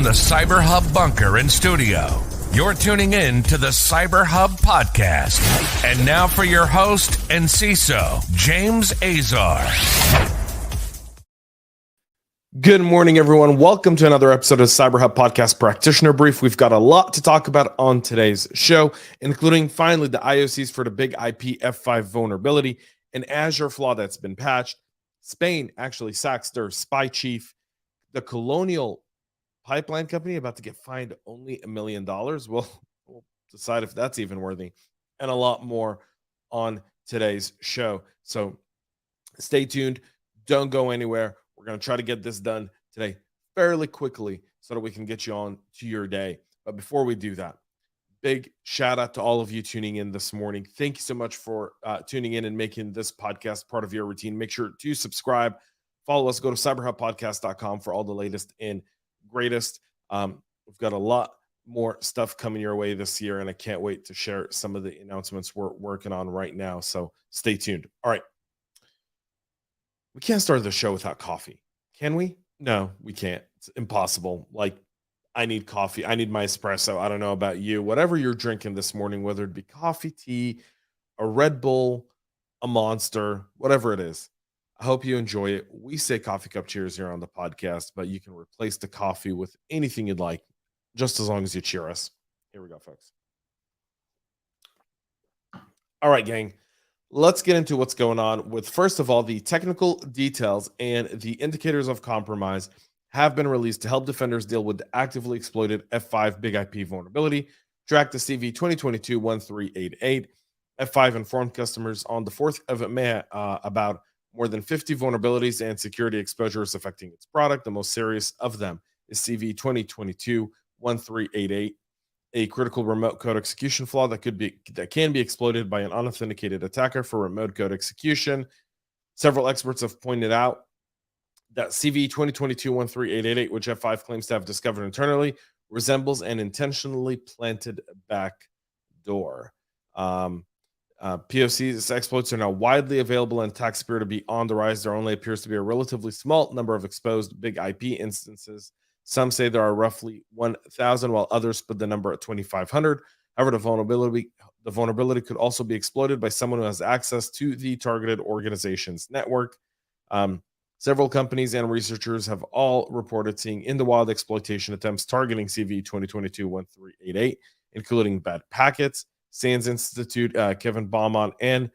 From the CyberHub bunker and studio, you're tuning in to the CyberHub Podcast. And now for your host and CISO, James Azar. Good morning, everyone. Welcome to another episode of CyberHub Podcast Practitioner Brief. We've got a lot to talk about on today's show, including finally the IoCs for the big IP F5 vulnerability, an Azure Flaw that's been patched. Spain actually sacks their spy chief. The Colonial pipeline company about to get fined only $1 million. We'll decide if that's even worthy, and a lot more on today's show. So stay tuned. Don't go anywhere. We're going to try to get this done today fairly quickly so that we can get you on to your day. But before we do that, big shout out to all of you tuning in this morning. Thank you so much for tuning in and making this podcast part of your routine. Make sure to subscribe, follow us, go to cyberhubpodcast.com for all the latest and greatest. We've got a lot more stuff coming your way this year, and I can't wait to share some of the announcements we're working on right now. So stay tuned. All right. We can't start the show without coffee. Can we? No, we can't. It's impossible. Like, I need coffee. I need my espresso. I don't know about you. Whatever you're drinking this morning, whether it be coffee, tea, a Red Bull, a Monster, whatever it is, I hope you enjoy it. We say coffee cup cheers here on the podcast, but you can replace the coffee with anything you'd like, just as long as you cheer us. Here we go, folks. All right, gang. Let's get into what's going on with, first of all, the technical details and the indicators of compromise have been released to help defenders deal with the actively exploited F5 big IP vulnerability. Track the CV 2022-1388. F5 informed customers on the 4th of May about more than 50 vulnerabilities and security exposures affecting its product. The most serious of them is CV 2022-1388, a critical remote code execution flaw that can be exploited by an unauthenticated attacker for remote code execution. Several experts have pointed out that CV 2022-1388, which F5 claims to have discovered internally, resembles an intentionally planted backdoor. POC's exploits are now widely available, and attacks appear to be on the rise. There only appears to be a relatively small number of exposed big IP instances. Some say there are roughly 1,000, while others put the number at 2,500. However, the vulnerability could also be exploited by someone who has access to the targeted organization's network. Several companies and researchers have all reported seeing in the wild exploitation attempts targeting CV 2022-1388, including Bad Packets, SANS Institute, Kevin Baumann, and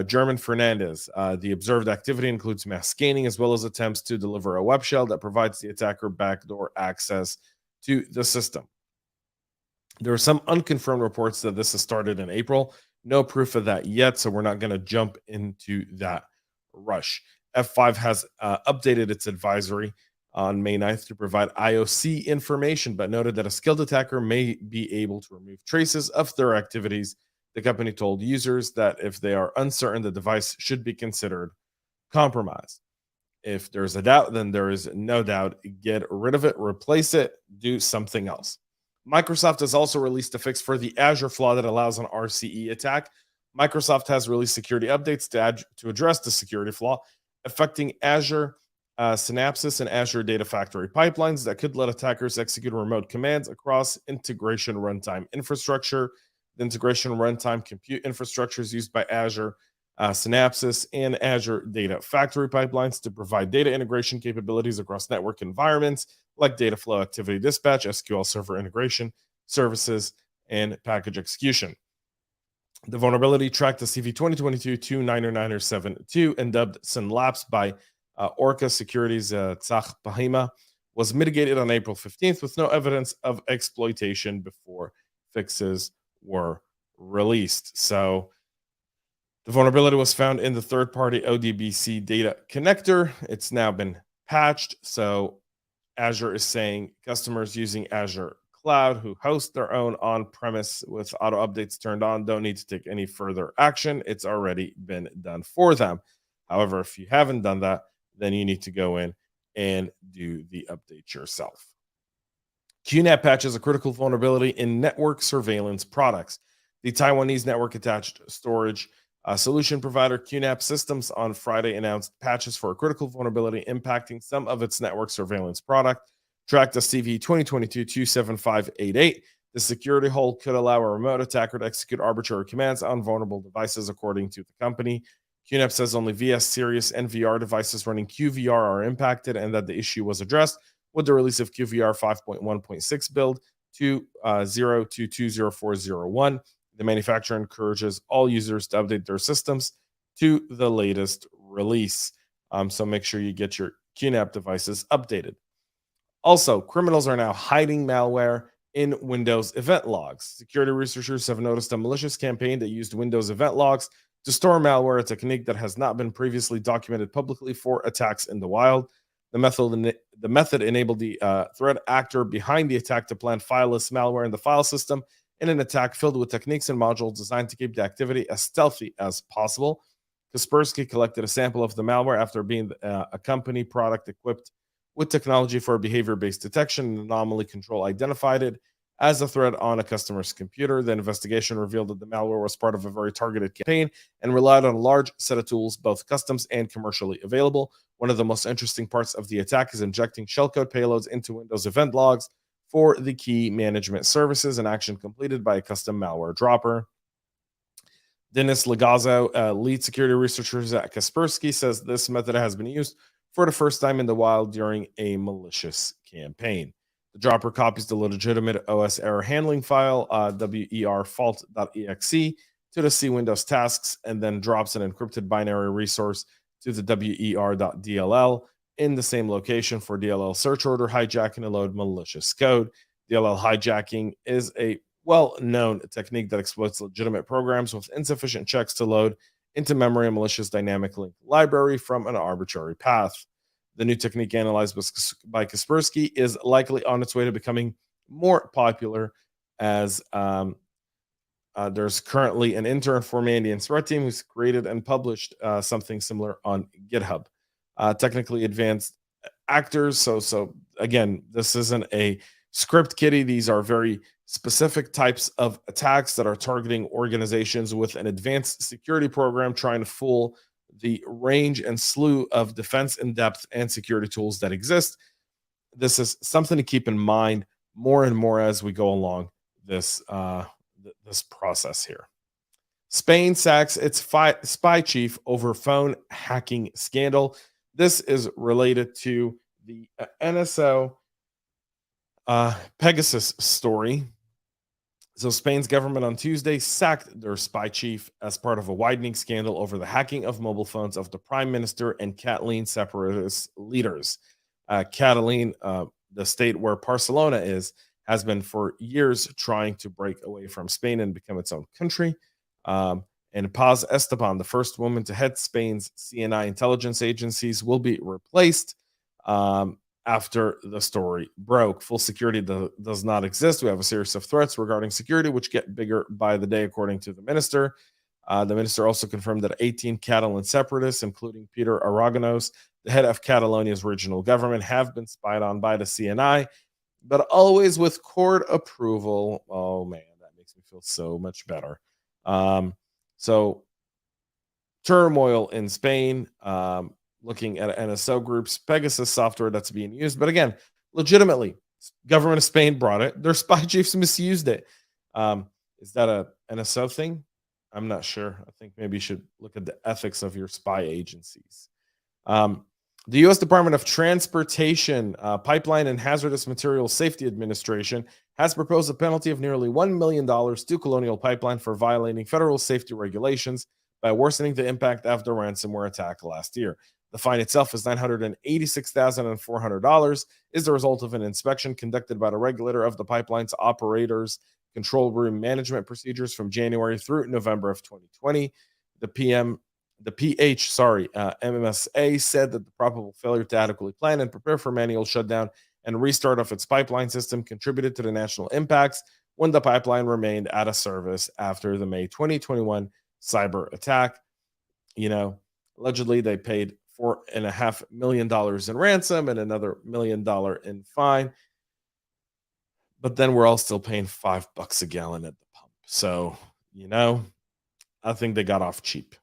German Fernandez. The observed activity includes mass scanning as well as attempts to deliver a web shell that provides the attacker backdoor access to the system. There are some unconfirmed reports that this has started in April. No proof of that yet, so we're not going to jump into that rush. F5 has updated its advisory on May 9th to provide IoC information, but noted that a skilled attacker may be able to remove traces of their activities. The company told users that if they are uncertain, the device should be considered compromised. If there's a doubt, then there is no doubt. Get rid of it, replace it, do something else. Microsoft has also released a fix for the Azure Flaw that allows an RCE attack. Microsoft has released security updates to address the security flaw affecting Azure Synapses and Azure Data Factory pipelines that could let attackers execute remote commands across integration runtime infrastructure. The integration runtime compute infrastructures used by Azure Synapses and Azure Data Factory pipelines to provide data integration capabilities across network environments like data flow, activity dispatch, SQL Server integration, services, and package execution. The vulnerability tracked the CV 2022-29972 and dubbed Synlapse by Orca Security's Tzach Bahima was mitigated on April 15th with no evidence of exploitation before fixes were released. So the vulnerability was found in the third-party ODBC data connector. It's now been patched. So Azure is saying customers using Azure Cloud who host their own on-premise with auto updates turned on don't need to take any further action. It's already been done for them. However, if you haven't done that, then you need to go in and do the update yourself. QNAP patches a critical vulnerability in network surveillance products. The Taiwanese network attached storage solution provider QNAP Systems on Friday announced patches for a critical vulnerability impacting some of its network surveillance product. Tracked as CV 2022-27588. The security hole could allow a remote attacker to execute arbitrary commands on vulnerable devices, according to the company. QNAP says only VS Series and VR devices running QVR are impacted and that the issue was addressed with the release of QVR 5.1.6 build 2.0.2.2.0.4.0.1. The manufacturer encourages all users to update their systems to the latest release. So make sure you get your QNAP devices updated. Also, criminals are now hiding malware in Windows event logs. Security researchers have noticed a malicious campaign that used Windows event logs to store malware, a technique that has not been previously documented publicly for attacks in the wild. The method enabled the threat actor behind the attack to plant fileless malware in the file system in an attack filled with techniques and modules designed to keep the activity as stealthy as possible. Kaspersky collected a sample of the malware after being a company product equipped with technology for behavior-based detection and anomaly control identified it as a threat on a customer's computer. The investigation revealed that the malware was part of a very targeted campaign and relied on a large set of tools, both customs and commercially available. One of the most interesting parts of the attack is injecting shellcode payloads into Windows event logs for the key management services, an action completed by a custom malware dropper. Dennis Legazzo, lead security researchers at Kaspersky, says this method has been used for the first time in the wild during a malicious campaign. The dropper copies the legitimate OS error handling file, werfault.exe, to the C Windows tasks, and then drops an encrypted binary resource to the wer.dll in the same location for DLL search order hijacking and load malicious code. DLL hijacking is a well-known technique that exploits legitimate programs with insufficient checks to load into memory a malicious dynamic link library from an arbitrary path. The new technique analyzed by Kaspersky is likely on its way to becoming more popular as there's currently an intern for Mandiant's threat team who's created and published something similar on GitHub. Technically advanced actors. So again, this isn't a script kiddie. These are very specific types of attacks that are targeting organizations with an advanced security program, trying to fool the range and slew of defense in depth and security tools that exist. This is something to keep in mind more and more as we go along this this process here. Spain sacks its spy chief over phone hacking scandal. This is related to the NSO Pegasus story. So Spain's government on Tuesday sacked their spy chief as part of a widening scandal over the hacking of mobile phones of the prime minister and Catalan separatist leaders. Catalan, the state where Barcelona is, has been for years trying to break away from Spain and become its own country. And Paz Esteban, the first woman to head Spain's CNI intelligence agencies, will be replaced after the story broke. Full security does not exist. We have a series of threats regarding security, which get bigger by the day, according to the minister. The minister also confirmed that 18 Catalan separatists, including Peter Aragonès, the head of Catalonia's regional government, have been spied on by the CNI, but always with court approval. Oh, man, that makes me feel so much better. So turmoil in Spain, looking at NSO groups, Pegasus software that's being used. But again, legitimately, government of Spain brought it. Their spy chiefs misused it. Is that a NSO thing? I'm not sure. I think maybe you should look at the ethics of your spy agencies. The U.S. Department of Transportation, Pipeline and Hazardous Materials Safety Administration has proposed a penalty of nearly $1 million to Colonial Pipeline for violating federal safety regulations by worsening the impact of the ransomware attack last year. The fine itself is $986,400, is the result of an inspection conducted by the regulator of the pipeline's operators control room management procedures from January through November of 2020. MMSA said that the probable failure to adequately plan and prepare for manual shutdown and restart of its pipeline system contributed to the national impacts when the pipeline remained out of service after the May 2021 cyber attack. Allegedly they paid $4.5 million in ransom and another $1 million in fine. But then we're all still paying $5 a gallon at the pump. So, I think they got off cheap.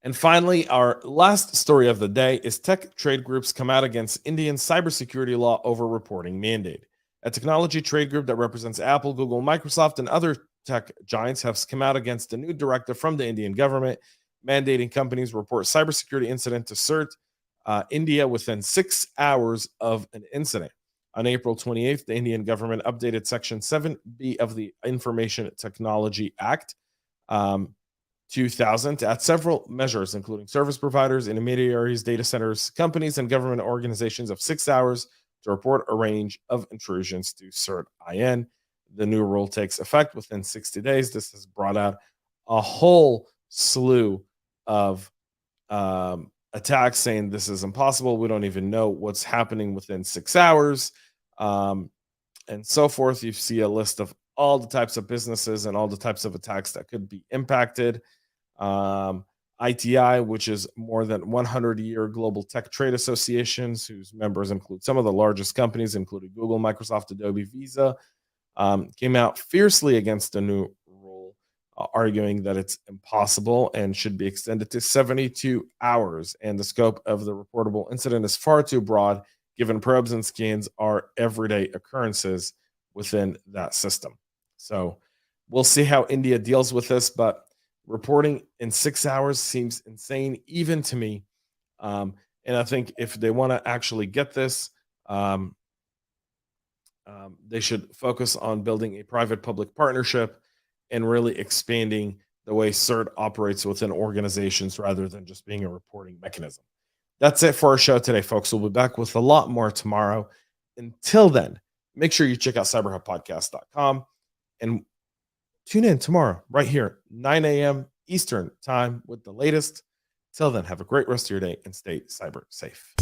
And finally, our last story of the day is tech trade groups come out against Indian cybersecurity law over reporting mandate. A technology trade group that represents Apple, Google, Microsoft, and other tech giants have come out against a new directive from the Indian government mandating companies report cybersecurity incident to CERT India within 6 hours of an incident. On April 28th, the Indian government updated Section 7B of the Information Technology Act 2000 to add several measures, including service providers, intermediaries, data centers, companies, and government organizations of 6 hours to report a range of intrusions to CERT-IN. The new rule takes effect within 60 days. This has brought out a whole slew of attacks saying this is impossible. We don't even know what's happening within 6 hours, and so forth. You see a list of all the types of businesses and all the types of attacks that could be impacted. ITI, which is more than 100-year global tech trade associations, whose members include some of the largest companies, including Google, Microsoft, Adobe, Visa, came out fiercely against the new rule, arguing that it's impossible and should be extended to 72 hours. And the scope of the reportable incident is far too broad, given probes and scans are everyday occurrences within that system. So we'll see how India deals with this, but reporting in 6 hours seems insane, even to me. And I think if they want to actually get this, they should focus on building a private-public partnership and really expanding the way CERT operates within organizations rather than just being a reporting mechanism. That's it for our show today, folks. We'll be back with a lot more tomorrow. Until then, make sure you check out cyberhubpodcast.com and tune in tomorrow right here, 9 a.m. Eastern time with the latest. Till then, have a great rest of your day and stay cyber safe.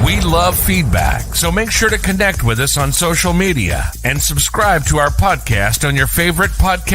We love feedback, so make sure to connect with us on social media and subscribe to our podcast on your favorite podcast